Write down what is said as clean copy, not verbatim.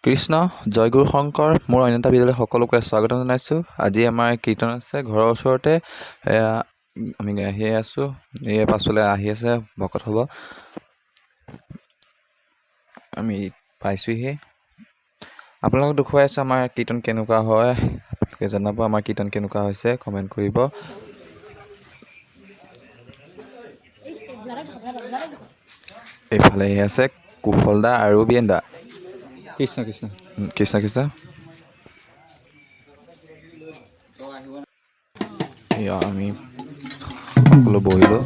কৃষ্ণ জয়গুৰু শংকৰ মোৰ অন্য এটা বিদ্যালয় সকলোকে স্বাগতম জনাইছোঁ। আজি আমাৰ কীৰ্তন আছে ঘৰৰ ওচৰতে। আমি আহিয়ে আছোঁ। এই পাছফালে আহি আছে ভকত হ'ব। আমি পাইছোঁহি। আপোনালোকক দেখুৱাই আছোঁ আমাৰ কীৰ্তন কেনেকুৱা হয়। আপোনালোকে জনাব আমাৰ কীৰ্তন কেনেকুৱা হৈছে, কমেণ্ট কৰিব। এইফালে আহি আছে কুশল দা আৰু বিয়েন দা। কৃষ্ণ কৃষ্ণ কৃষ্ণ কৃষ্ণ। আমি সকলো বহিলোঁ।